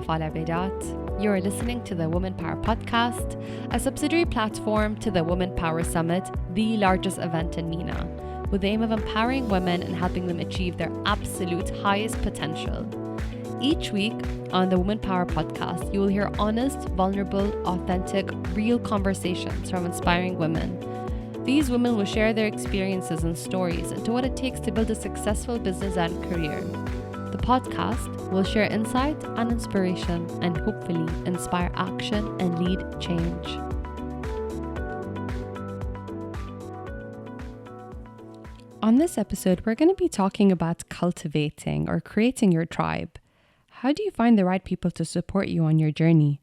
Wafa Vedat. You are listening to the Woman Power Podcast, a subsidiary platform to the Woman Power Summit, the largest event in MENA, with the aim of empowering women and helping them achieve their absolute highest potential. Each week on the Woman Power Podcast, you will hear honest, vulnerable, authentic, real conversations from inspiring women. These women will share their experiences and stories into what it takes to build a successful business and career. The podcast will share insight and inspiration and hopefully inspire action and lead change. On this episode, we're going to be talking about cultivating or creating your tribe. How do you find the right people to support you on your journey?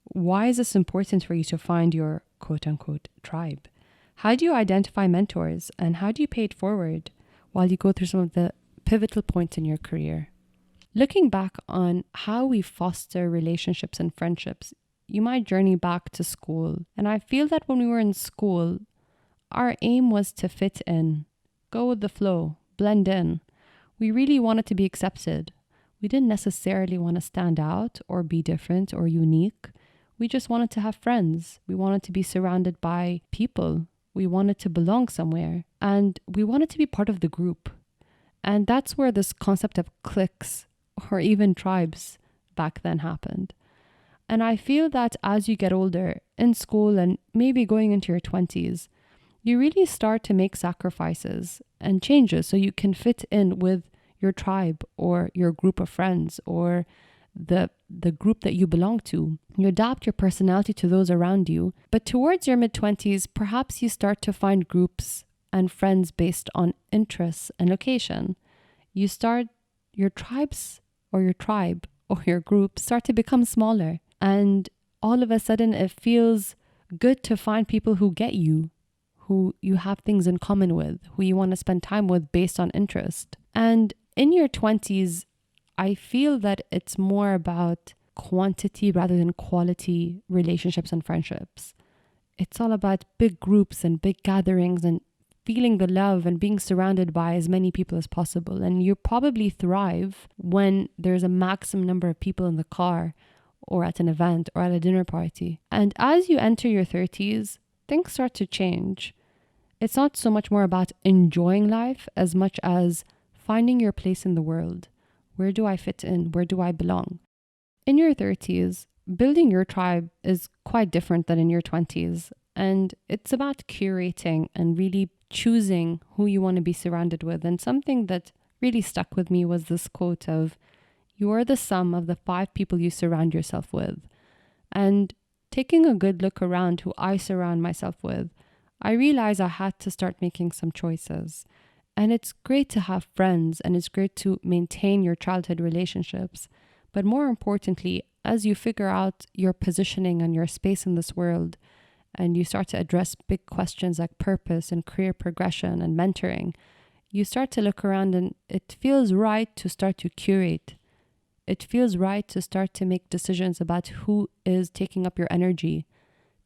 Why is this important for you to find your quote-unquote tribe? How do you identify mentors and how do you pay it forward while you go through some of the pivotal points in your career? Looking back on how we foster relationships and friendships, you might journey back to school. And I feel that when we were in school, our aim was to fit in, go with the flow, blend in. We really wanted to be accepted. We didn't necessarily want to stand out or be different or unique. We just wanted to have friends. We wanted to be surrounded by people. We wanted to belong somewhere and we wanted to be part of the group. And that's where this concept of cliques or even tribes back then happened. And I feel that as you get older in school and maybe going into your 20s, you really start to make sacrifices and changes so you can fit in with your tribe or your group of friends or the group that you belong to. You adapt your personality to those around you. But towards your mid-20s, perhaps you start to find groups and friends based on interests and location. Your tribes or your tribe or your group start to become smaller. And all of a sudden, it feels good to find people who get you, who you have things in common with, who you want to spend time with based on interest. And in your 20s, I feel that it's more about quantity rather than quality relationships and friendships. It's all about big groups and big gatherings and feeling the love and being surrounded by as many people as possible. And you probably thrive when there's a maximum number of people in the car or at an event or at a dinner party. And as you enter your 30s, things start to change. It's not so much more about enjoying life as much as finding your place in the world. Where do I fit in? Where do I belong? In your 30s, building your tribe is quite different than in your 20s. And it's about curating and really choosing who you want to be surrounded with. And something that really stuck with me was this quote of, "You are the sum of the 5 people you surround yourself with." And taking a good look around who I surround myself with, I realized I had to start making some choices. And it's great to have friends and it's great to maintain your childhood relationships. But more importantly, as you figure out your positioning and your space in this world, and you start to address big questions like purpose and career progression and mentoring, you start to look around and it feels right to start to curate. It feels right to start to make decisions about who is taking up your energy.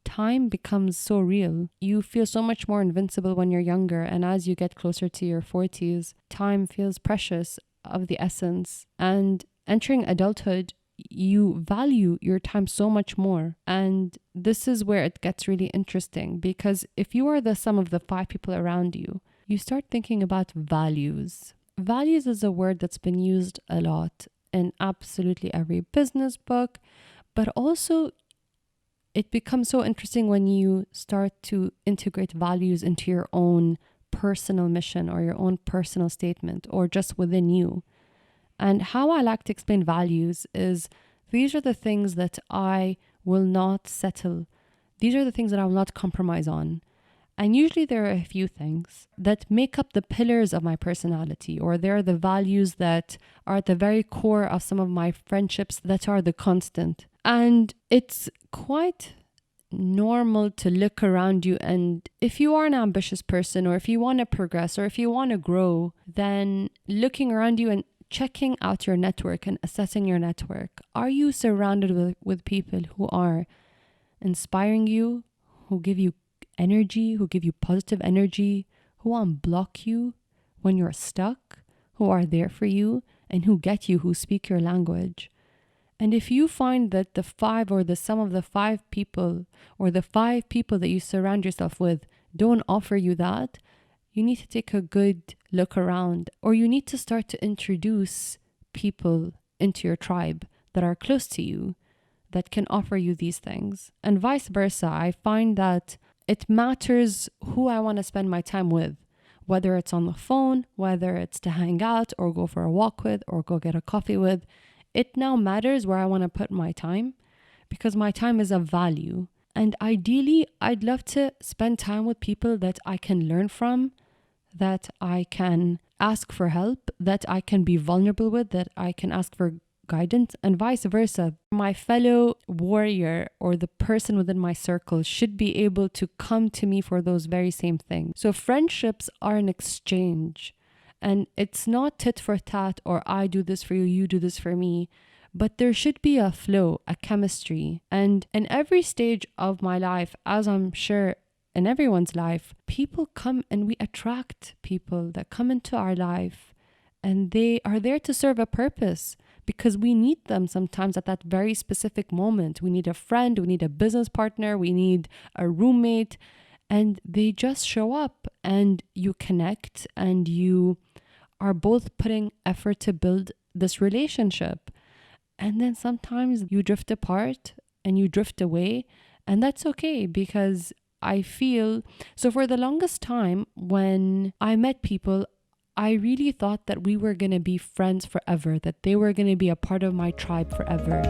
Time becomes so real. You feel so much more invincible when you're younger. And as you get closer to your 40s, time feels precious, of the essence. And entering adulthood, you value your time so much more. And this is where it gets really interesting, because if you are the sum of the 5 people around you, you start thinking about values. Values is a word that's been used a lot in absolutely every business book, but also it becomes so interesting when you start to integrate values into your own personal mission or your own personal statement or just within you. And how I like to explain values is these are the things that I will not settle. These are the things that I will not compromise on. And usually there are a few things that make up the pillars of my personality, or they're the values that are at the very core of some of my friendships that are the constant. And it's quite normal to look around you, and if you are an ambitious person or if you want to progress or if you want to grow, then looking around you and checking out your network and assessing your network. Are you surrounded with people who are inspiring you, who give you energy, who give you positive energy, who unblock you when you're stuck, who are there for you and who get you, who speak your language? And if you find that the five or the sum of the five people or the five people that you surround yourself with don't offer you that, you need to take a good look around, or you need to start to introduce people into your tribe that are close to you that can offer you these things. And vice versa. I find that it matters who I want to spend my time with, whether it's on the phone, whether it's to hang out or go for a walk with or go get a coffee with. It now matters where I want to put my time because my time is of value. And ideally, I'd love to spend time with people that I can learn from, that I can ask for help, that I can be vulnerable with, that I can ask for guidance, and vice versa. My fellow warrior or the person within my circle should be able to come to me for those very same things. So friendships are an exchange, and it's not tit for tat or I do this for you, you do this for me. But there should be a flow, a chemistry. And in every stage of my life, as I'm sure in everyone's life, people come and we attract people that come into our life and they are there to serve a purpose because we need them sometimes at that very specific moment. We need a friend, we need a business partner, we need a roommate, and they just show up and you connect and you are both putting effort to build this relationship. And then sometimes you drift apart and you drift away, and that's okay because I feel, so for the longest time when I met people, I really thought that we were going to be friends forever, that they were going to be a part of my tribe forever.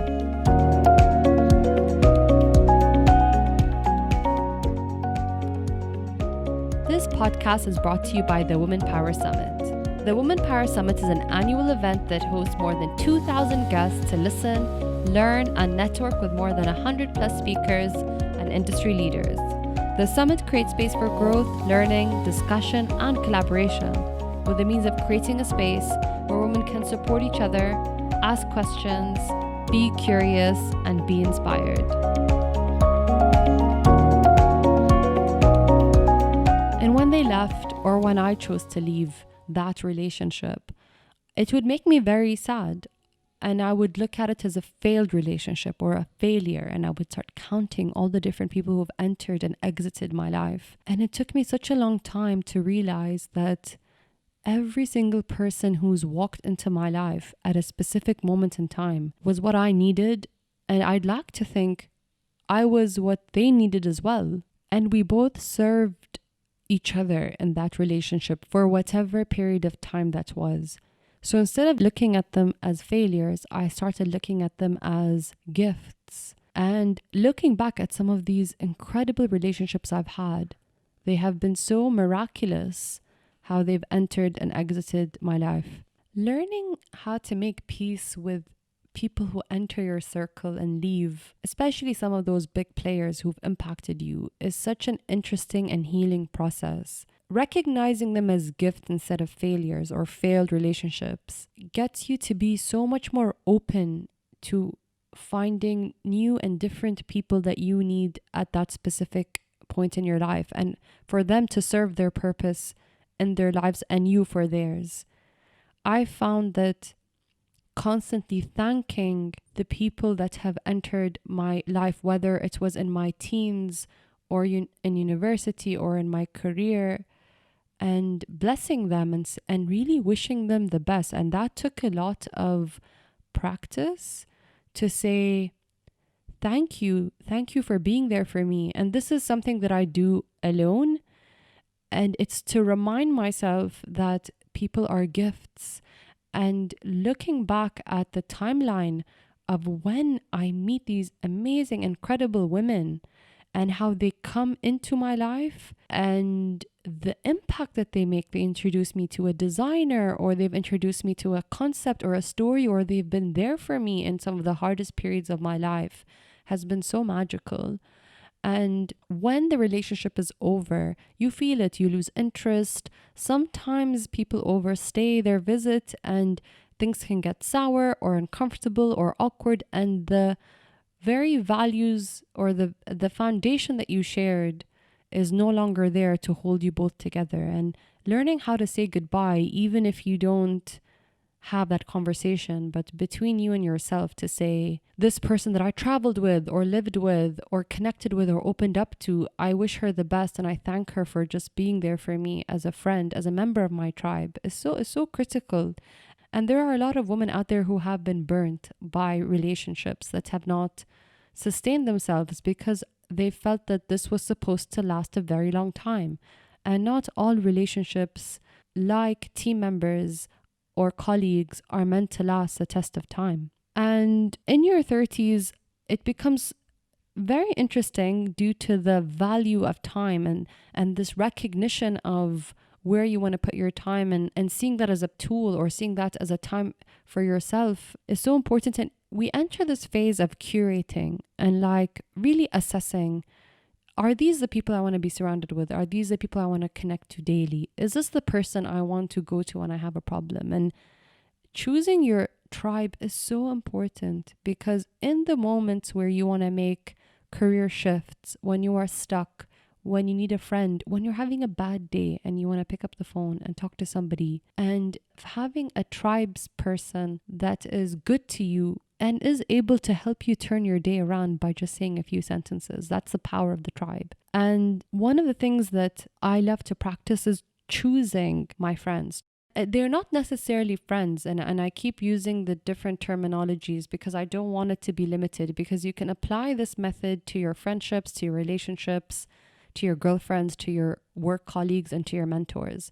This podcast is brought to you by the Women Power Summit. The Women Power Summit is an annual event that hosts more than 2,000 guests to listen, learn, and network with more than 100 plus speakers and industry leaders. The summit creates space for growth, learning, discussion, and collaboration, with the means of creating a space where women can support each other, ask questions, be curious, and be inspired. And when they left, or when I chose to leave that relationship, it would make me very sad. And I would look at it as a failed relationship or a failure. And I would start counting all the different people who have entered and exited my life. And it took me such a long time to realize that every single person who's walked into my life at a specific moment in time was what I needed. And I'd like to think I was what they needed as well. And we both served each other in that relationship for whatever period of time that was. So instead of looking at them as failures, I started looking at them as gifts. And looking back at some of these incredible relationships I've had, they have been so miraculous how they've entered and exited my life. Learning how to make peace with people who enter your circle and leave, especially some of those big players who've impacted you, is such an interesting and healing process. Recognizing them as gifts instead of failures or failed relationships gets you to be so much more open to finding new and different people that you need at that specific point in your life, and for them to serve their purpose in their lives and you for theirs. I found that constantly thanking the people that have entered my life, whether it was in my teens or in university or in my career, and blessing them and really wishing them the best. And that took a lot of practice to say, thank you for being there for me. And this is something that I do alone. And it's to remind myself that people are gifts. And looking back at the timeline of when I meet these amazing, incredible women and how they come into my life and the impact that they make. They introduce me to a designer, or they've introduced me to a concept or a story, or they've been there for me in some of the hardest periods of my life, has been so magical. And when the relationship is over, you feel it, you lose interest. Sometimes people overstay their visit and things can get sour or uncomfortable or awkward, and the very values or the foundation that you shared is no longer there to hold you both together. And learning how to say goodbye, even if you don't have that conversation, but between you and yourself to say, this person that I traveled with or lived with or connected with or opened up to, I wish her the best and I thank her for just being there for me as a friend, as a member of my tribe, is so critical. And there are a lot of women out there who have been burnt by relationships that have not sustained themselves because they felt that this was supposed to last a very long time. And not all relationships, like team members or colleagues, are meant to last the test of time. And in your 30s, it becomes very interesting due to the value of time and this recognition of where you want to put your time, and seeing that as a tool or seeing that as a time for yourself is so important. And we enter this phase of curating and like really assessing, are these the people I want to be surrounded with? Are these the people I want to connect to daily? Is this the person I want to go to when I have a problem? And choosing your tribe is so important, because in the moments where you want to make career shifts, when you are stuck, when you need a friend, when you're having a bad day and you want to pick up the phone and talk to somebody, and having a tribes person that is good to you and is able to help you turn your day around by just saying a few sentences. That's the power of the tribe. And one of the things that I love to practice is choosing my friends. They're not necessarily friends, and I keep using the different terminologies because I don't want it to be limited, because you can apply this method to your friendships, to your relationships, to your girlfriends, to your work colleagues, and to your mentors.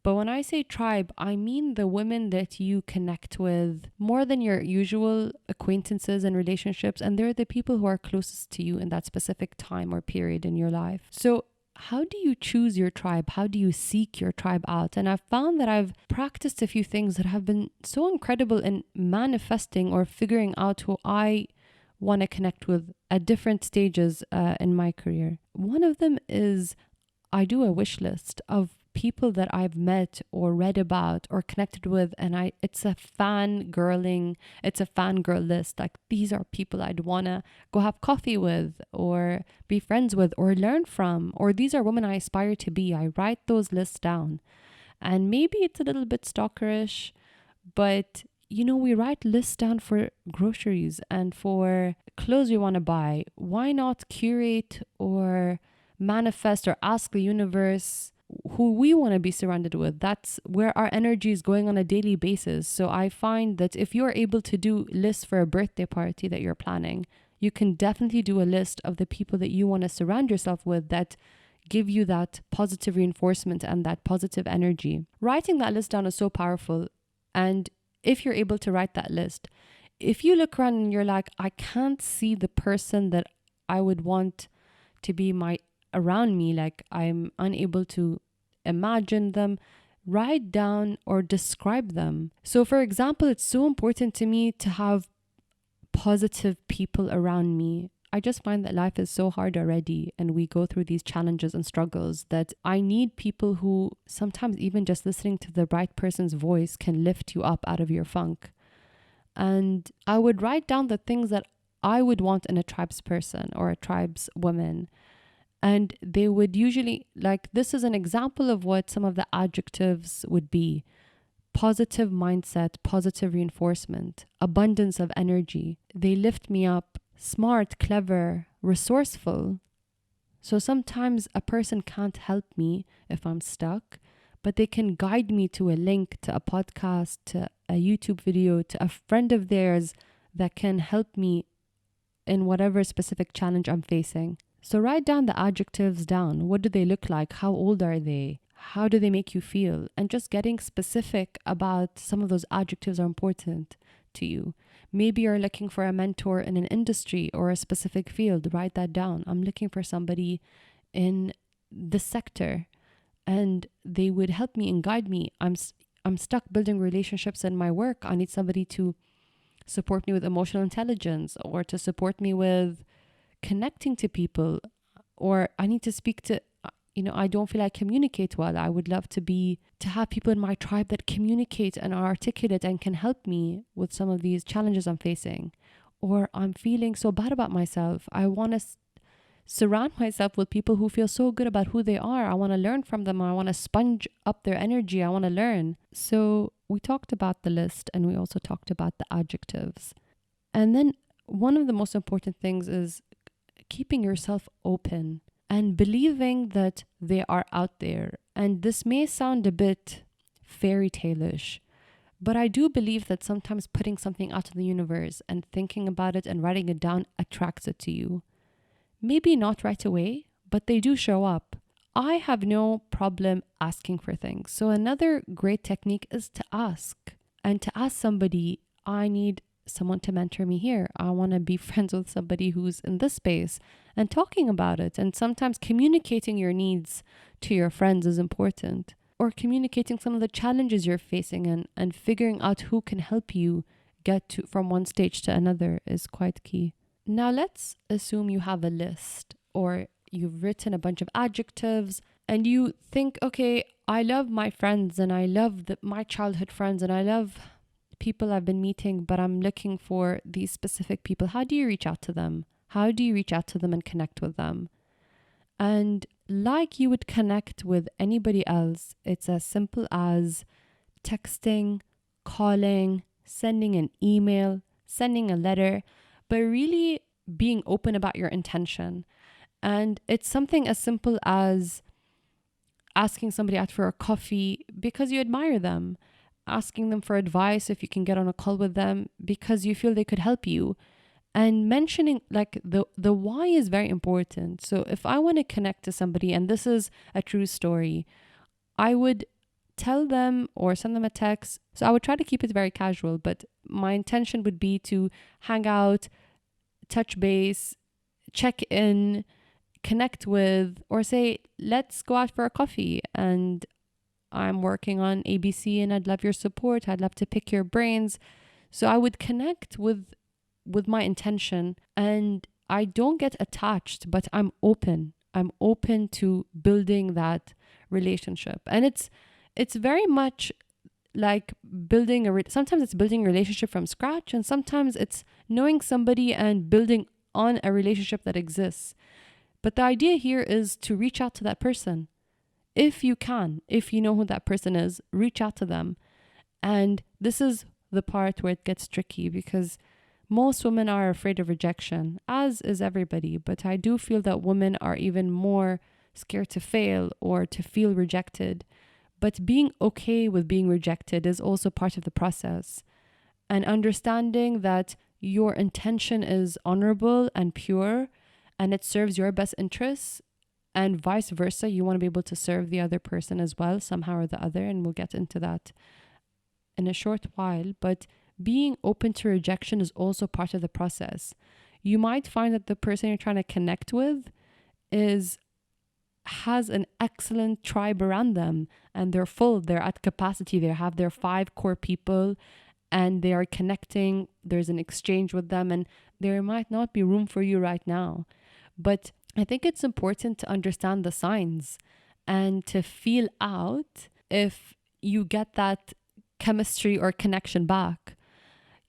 But when I say tribe, I mean the women that you connect with more than your usual acquaintances and relationships. And they're the people who are closest to you in that specific time or period in your life. So how do you choose your tribe? How do you seek your tribe out? And I've found that I've practiced a few things that have been so incredible in manifesting or figuring out who I want to connect with at different stages in my career. One of them is I do a wish list of people that I've met or read about or connected with, and it's a fangirl list. Like, these are people I'd want to go have coffee with or be friends with or learn from, or these are women I aspire to be. I write those lists down. And maybe it's a little bit stalkerish, but we write lists down for groceries and for clothes we want to buy. Why not curate or manifest or ask the universe who we want to be surrounded with? That's where our energy is going on a daily basis. So I find that if you're able to do lists for a birthday party that you're planning, you can definitely do a list of the people that you want to surround yourself with that give you that positive reinforcement and that positive energy. Writing that list down is so powerful. And if you're able to write that list, if you look around and you're like, I can't see the person that I would want to be around me, like I'm unable to imagine them, write down or describe them. So for example, it's so important to me to have positive people around me. I just find that life is so hard already, and we go through these challenges and struggles, that I need people who sometimes even just listening to the right person's voice can lift you up out of your funk. And I would write down the things that I would want in a tribes person or a tribes woman. And they would usually, like, this is an example of what some of the adjectives would be: positive mindset, positive reinforcement, abundance of energy. They lift me up, smart, clever, resourceful. So sometimes a person can't help me if I'm stuck, but they can guide me to a link, to a podcast, to a YouTube video, to a friend of theirs that can help me in whatever specific challenge I'm facing. So write down the adjectives down. What do they look like? How old are they? How do they make you feel? And just getting specific about some of those adjectives are important to you. Maybe you're looking for a mentor in an industry or a specific field. Write that down. I'm looking for somebody in this sector, and they would help me and guide me. I'm stuck building relationships in my work. I need somebody to support me with emotional intelligence, or to support me with connecting to people, or I need to speak to, I don't feel I communicate well. I would love to have people in my tribe that communicate and are articulate and can help me with some of these challenges I'm facing. Or I'm feeling so bad about myself. I want to surround myself with people who feel so good about who they are. I want to learn from them. I want to sponge up their energy. I want to learn. So we talked about the list, and we also talked about the adjectives. And then one of the most important things is keeping yourself open and believing that they are out there. And this may sound a bit fairy tale-ish, but I do believe that sometimes putting something out in the universe and thinking about it and writing it down attracts it to you. Maybe not right away, but they do show up. I have no problem asking for things. So another great technique is to ask. And to ask somebody, I need someone to mentor me here. I want to be friends with somebody who's in this space, and talking about it. And sometimes communicating your needs to your friends is important. Or communicating some of the challenges you're facing and figuring out who can help you get from one stage to another is quite key. Now let's assume you have a list, or you've written a bunch of adjectives and you think, okay, I love my friends and I love my childhood friends and I love people I've been meeting, but I'm looking for these specific people. How do you reach out to them? How do you reach out to them and connect with them? And like you would connect with anybody else, it's as simple as texting, calling, sending an email, sending a letter, but really being open about your intention. And it's something as simple as asking somebody out for a coffee because you admire them, asking them for advice if you can get on a call with them because you feel they could help you. And mentioning like the why is very important. So if I want to connect to somebody, and this is a true story, I would tell them or send them a text. So I would try to keep it very casual, but my intention would be to hang out, touch base, check in, connect with, or say, let's go out for a coffee and I'm working on ABC and I'd love your support. I'd love to pick your brains. So I would connect with my intention, and I don't get attached, but I'm open. I'm open to building that relationship. And it's very much like building sometimes it's building a relationship from scratch, and sometimes it's knowing somebody and building on a relationship that exists. But the idea here is to reach out to that person. If you can, if you know who that person is, reach out to them. And this is the part where it gets tricky, because most women are afraid of rejection, as is everybody. But I do feel that women are even more scared to fail or to feel rejected. But being okay with being rejected is also part of the process. And understanding that your intention is honorable and pure and it serves your best interests, and vice versa. You want to be able to serve the other person as well, somehow or the other. And we'll get into that in a short while. But being open to rejection is also part of the process. You might find that the person you're trying to connect with has an excellent tribe around them, and they're full, they're at capacity, they have their 5 core people and they are connecting, there's an exchange with them, and there might not be room for you right now. But I think it's important to understand the signs and to feel out if you get that chemistry or connection back.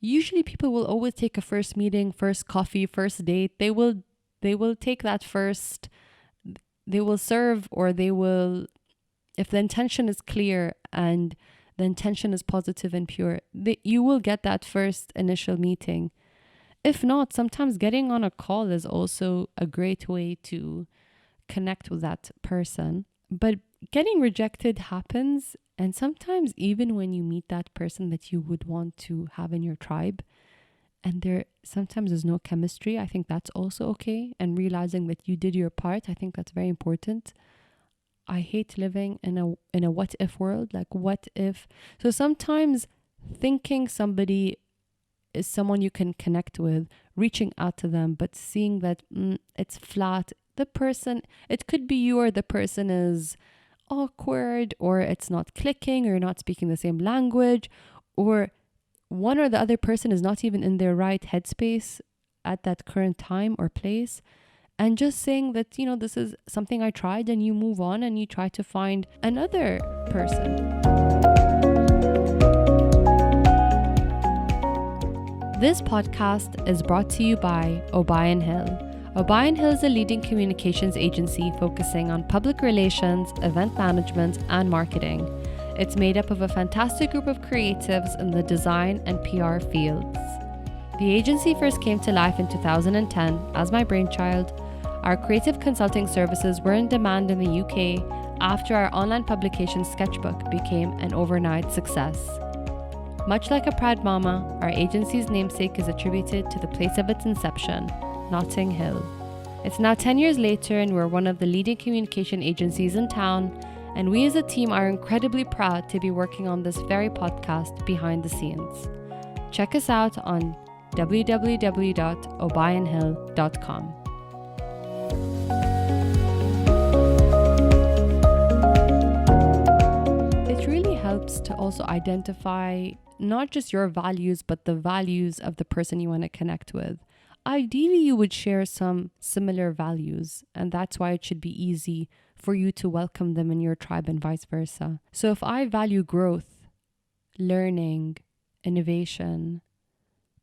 Usually people will always take a first meeting, first coffee, first date. They will take that first, they will serve, or they will, if the intention is clear and the intention is positive and pure, you will get that first initial meeting. If not, sometimes getting on a call is also a great way to connect with that person. But getting rejected happens. And sometimes even when you meet that person that you would want to have in your tribe, and sometimes there's no chemistry, I think that's also okay. And realizing that you did your part, I think that's very important. I hate living in a what if world. Like, what if? So sometimes thinking somebody is someone you can connect with, reaching out to them, but seeing that it's flat. The person, it could be you, or the person is awkward, or it's not clicking, or you're not speaking the same language, or one or the other person is not even in their right headspace at that current time or place. And just saying that, this is something I tried, and you move on and you try to find another person. This podcast is brought to you by O'Brien Hill. O'Brien Hill is a leading communications agency focusing on public relations, event management, and marketing. It's made up of a fantastic group of creatives in the design and PR fields. The agency first came to life in 2010 as my brainchild. Our creative consulting services were in demand in the UK after our online publication Sketchbook became an overnight success. Much like a proud mama, our agency's namesake is attributed to the place of its inception, Notting Hill. It's now 10 years later and we're one of the leading communication agencies in town, and we as a team are incredibly proud to be working on this very podcast behind the scenes. Check us out on www.obayandhill.com. It really helps to also identify not just your values, but the values of the person you want to connect with. Ideally, you would share some similar values, and that's why it should be easy for you to welcome them in your tribe and vice versa. So if I value growth, learning, innovation,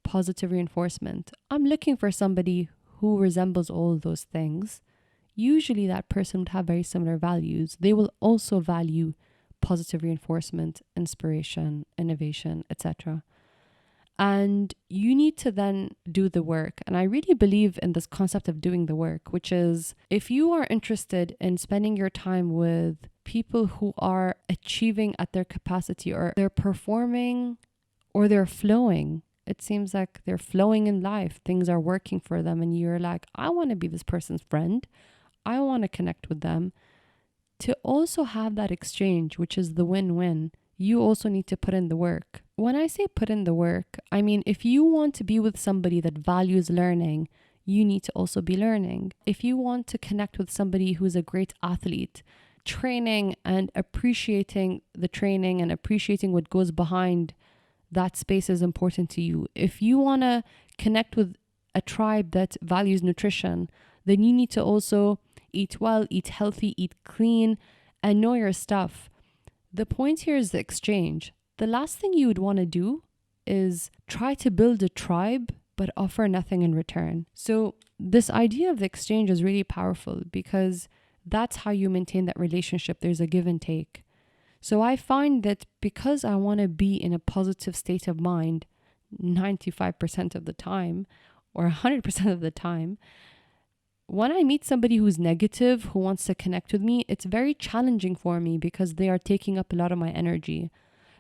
positive reinforcement, I'm looking for somebody who resembles all those things. Usually that person would have very similar values. They will also value positive reinforcement, inspiration, innovation, etc. And you need to then do the work. And I really believe in this concept of doing the work, which is if you are interested in spending your time with people who are achieving at their capacity, or they're performing, or they're flowing, it seems like they're flowing in life, things are working for them, and you're like, I want to be this person's friend. I want to connect with them. To also have that exchange, which is the win-win, you also need to put in the work. When I say put in the work, I mean, if you want to be with somebody that values learning, you need to also be learning. If you want to connect with somebody who's a great athlete, training and appreciating the training and appreciating what goes behind that space is important to you. If you want to connect with a tribe that values nutrition, then you need to also eat well, eat healthy, eat clean, and know your stuff. The point here is the exchange. The last thing you would want to do is try to build a tribe but offer nothing in return. So this idea of the exchange is really powerful because that's how you maintain that relationship. There's a give and take. So I find that because I want to be in a positive state of mind 95% of the time or 100% of the time, when I meet somebody who's negative, who wants to connect with me, it's very challenging for me because they are taking up a lot of my energy.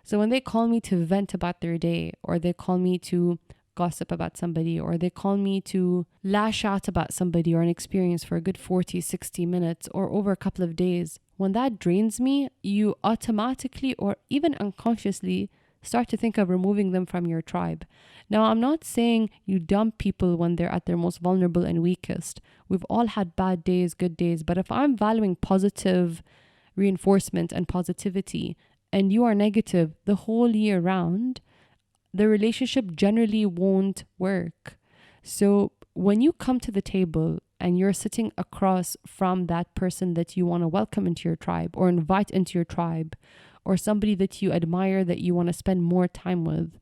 So when they call me to vent about their day, or they call me to gossip about somebody, or they call me to lash out about somebody or an experience for a good 40, 60 minutes or over a couple of days, when that drains me, you automatically or even unconsciously start to think of removing them from your tribe. Now, I'm not saying you dump people when they're at their most vulnerable and weakest. We've all had bad days, good days. But if I'm valuing positive reinforcement and positivity, and you are negative the whole year round, the relationship generally won't work. So when you come to the table and you're sitting across from that person that you want to welcome into your tribe or invite into your tribe, or somebody that you admire that you want to spend more time with,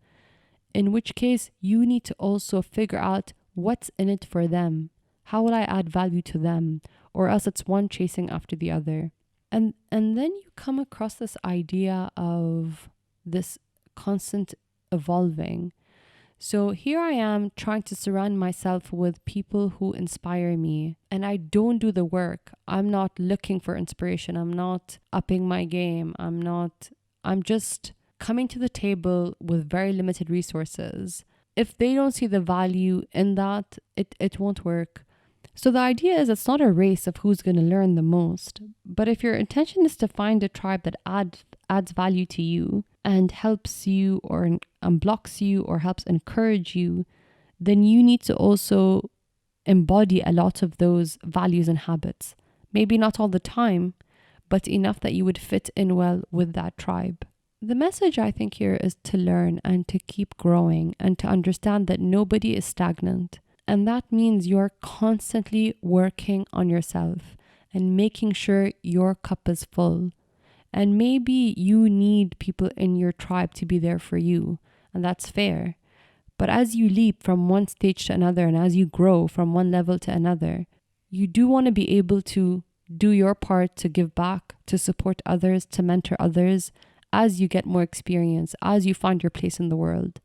in which case you need to also figure out what's in it for them. How will I add value to them? Or else it's one chasing after the other. And then you come across this idea of this constant evolving. So here I am trying to surround myself with people who inspire me, and I don't do the work. I'm not looking for inspiration. I'm not upping my game. I'm just coming to the table with very limited resources. If they don't see the value in that, it won't work. So the idea is it's not a race of who's going to learn the most. But if your intention is to find a tribe that adds value to you and helps you or unblocks you or helps encourage you, then you need to also embody a lot of those values and habits. Maybe not all the time, but enough that you would fit in well with that tribe. The message I think here is to learn and to keep growing and to understand that nobody is stagnant. And that means you're constantly working on yourself and making sure your cup is full. And maybe you need people in your tribe to be there for you, and that's fair. But as you leap from one stage to another and as you grow from one level to another, you do want to be able to do your part to give back, to support others, to mentor others as you get more experience, as you find your place in the world.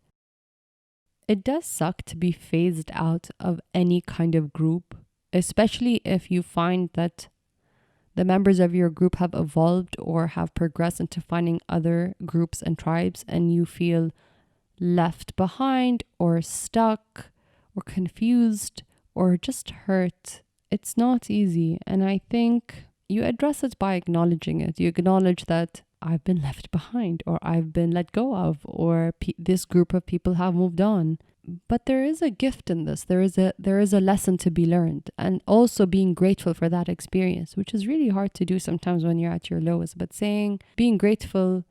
It does suck to be phased out of any kind of group, especially if you find that the members of your group have evolved or have progressed into finding other groups and tribes, and you feel left behind or stuck or confused or just hurt. It's not easy. And I think you address it by acknowledging it. You acknowledge that I've been left behind, or I've been let go of, or this group of people have moved on. But there is a gift in this. There is a lesson to be learned, and also being grateful for that experience, which is really hard to do sometimes when you're at your lowest. But being grateful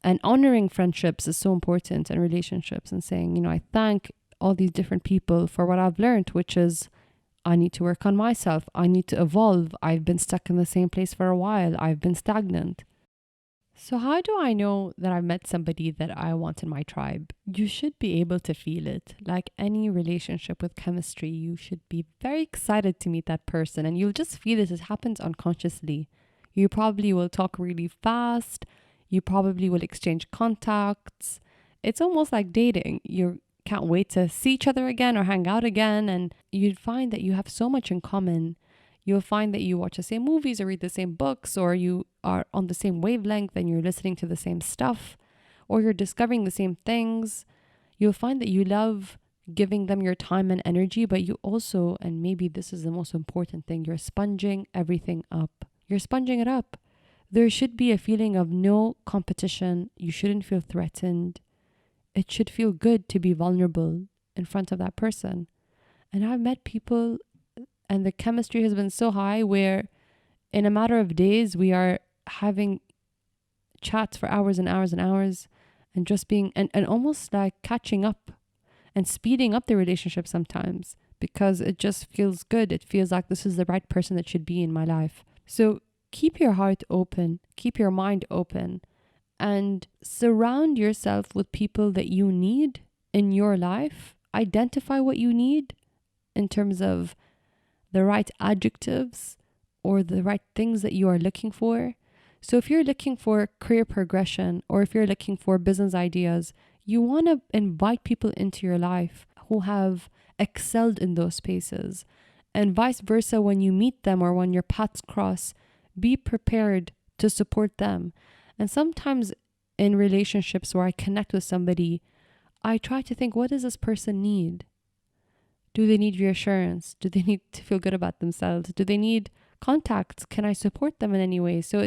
and honoring friendships is so important, and relationships, and saying, I thank all these different people for what I've learned, which is I need to work on myself. I need to evolve. I've been stuck in the same place for a while. I've been stagnant. So how do I know that I've met somebody that I want in my tribe? You should be able to feel it. Like any relationship with chemistry, you should be very excited to meet that person, and you'll just feel it. It happens unconsciously. You probably will talk really fast. You probably will exchange contacts. It's almost like dating. You can't wait to see each other again or hang out again, and you'd find that you have so much in common. You'll find that you watch the same movies or read the same books, or you are on the same wavelength and you're listening to the same stuff, or you're discovering the same things. You'll find that you love giving them your time and energy, but you also, and maybe this is the most important thing, you're sponging everything up. You're sponging it up. There should be a feeling of no competition. You shouldn't feel threatened. It should feel good to be vulnerable in front of that person. And I've met people, and the chemistry has been so high where in a matter of days, we are having chats for hours and hours and hours, and just being, and almost like catching up and speeding up the relationship sometimes, because it just feels good. It feels like this is the right person that should be in my life. So keep your heart open, keep your mind open, and surround yourself with people that you need in your life. Identify what you need in terms of the right adjectives or the right things that you are looking for. So if you're looking for career progression, or if you're looking for business ideas, you want to invite people into your life who have excelled in those spaces. And vice versa, when you meet them or when your paths cross, be prepared to support them. And sometimes in relationships where I connect with somebody, I try to think, what does this person need? Do they need reassurance? Do they need to feel good about themselves? Do they need contacts? Can I support them in any way? So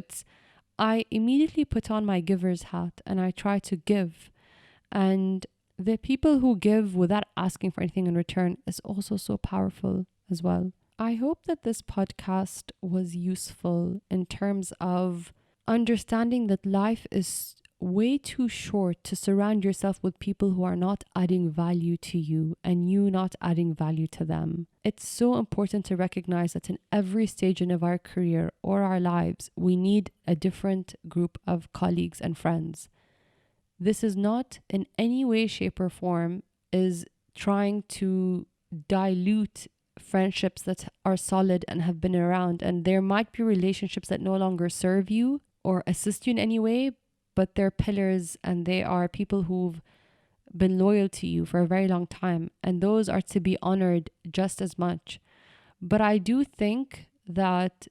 I immediately put on my giver's hat and I try to give. And the people who give without asking for anything in return is also so powerful as well. I hope that this podcast was useful in terms of understanding that life is way too short to surround yourself with people who are not adding value to you and you not adding value to them. It's so important to recognize that in every stage of our career or our lives, we need a different group of colleagues and friends. This is not in any way, shape, or form is trying to dilute friendships that are solid and have been around. And there might be relationships that no longer serve you or assist you in any way, but they're pillars and they are people who've been loyal to you for a very long time. And those are to be honored just as much. But I do think that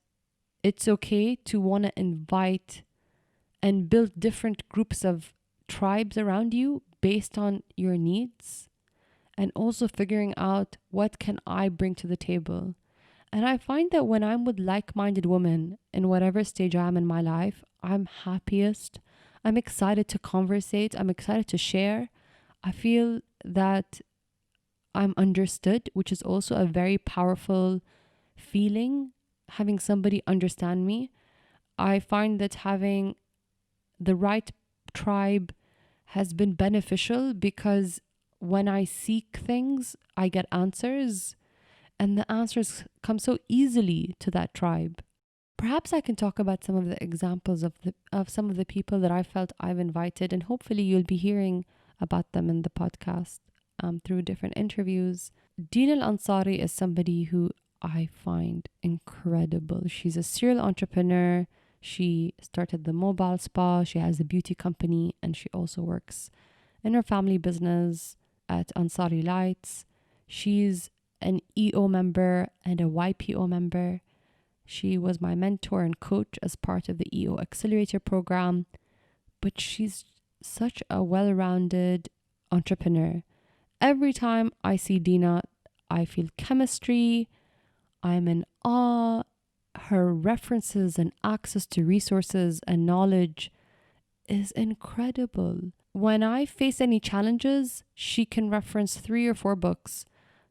it's okay to want to invite and build different groups of tribes around you based on your needs, and also figuring out what can I bring to the table. And I find that when I'm with like-minded women in whatever stage I am in my life, I'm happiest. I'm excited to conversate. I'm excited to share. I feel that I'm understood, which is also a very powerful feeling, having somebody understand me. I find that having the right tribe has been beneficial because when I seek things, I get answers, and the answers come so easily to that tribe. Perhaps I can talk about some of the examples of some of the people that I felt I've invited, and hopefully you'll be hearing about them in the podcast. through different interviews. Dina Al-Ansari is somebody who I find incredible. She's a serial entrepreneur. She started the mobile spa. She has a beauty company, and she also works in her family business at Ansari Lights. She's an EO member and a YPO member. She was my mentor and coach as part of the EO Accelerator program. But she's such a well-rounded entrepreneur. Every time I see Dina, I feel chemistry. I'm in awe. Her references and access to resources and knowledge is incredible. When I face any challenges, she can reference 3 or 4 books,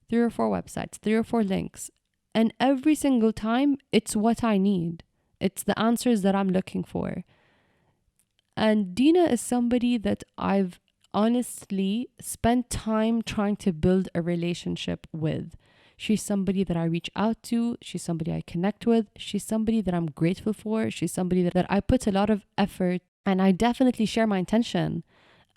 3 or 4 websites, 3 or 4 links. And every single time, it's what I need. It's the answers that I'm looking for. And Dina is somebody that I've honestly spent time trying to build a relationship with. She's somebody that I reach out to. She's somebody I connect with. She's somebody that I'm grateful for. She's somebody that I put a lot of effort, and I definitely share my intention.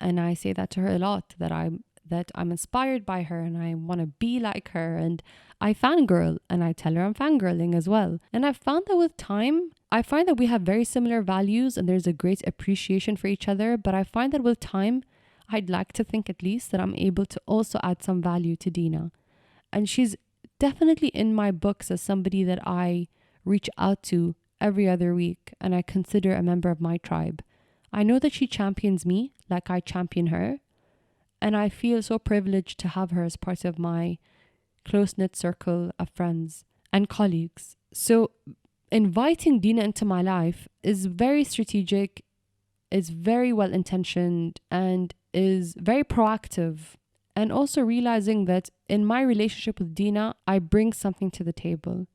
And I say that to her a lot, that I'm inspired by her and I want to be like her. And I fangirl, and I tell her I'm fangirling as well. And I've found that with time, I find that we have very similar values and there's a great appreciation for each other. But I find that with time, I'd like to think at least that I'm able to also add some value to Dina. And she's definitely in my books as somebody that I reach out to every other week and I consider a member of my tribe. I know that she champions me like I champion her. And I feel so privileged to have her as part of my close-knit circle of friends and colleagues. So inviting Dina into my life is very strategic, is very well-intentioned, and is very proactive. And also realizing that in my relationship with Dina, I bring something to the table.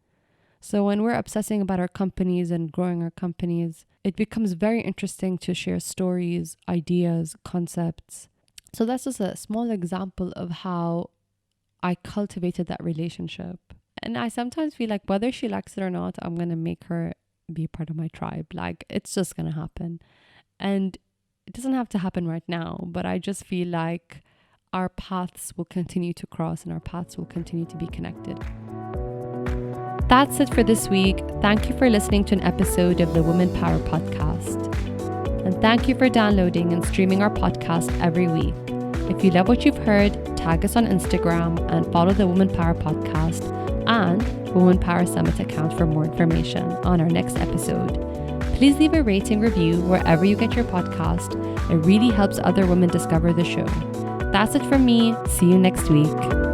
So when we're obsessing about our companies and growing our companies, it becomes very interesting to share stories, ideas, concepts. So that's just a small example of how I cultivated that relationship. And I sometimes feel like whether she likes it or not, I'm going to make her be part of my tribe. Like, it's just going to happen. And it doesn't have to happen right now, but I just feel like our paths will continue to cross and our paths will continue to be connected. That's it for this week. Thank you for listening to an episode of the Women Power Podcast. And thank you for downloading and streaming our podcast every week. If you love what you've heard, tag us on Instagram and follow the Women Power Podcast and Women Power Summit account for more information on our next episode. Please leave a rating review wherever you get your podcast. It really helps other women discover the show. That's it from me. See you next week.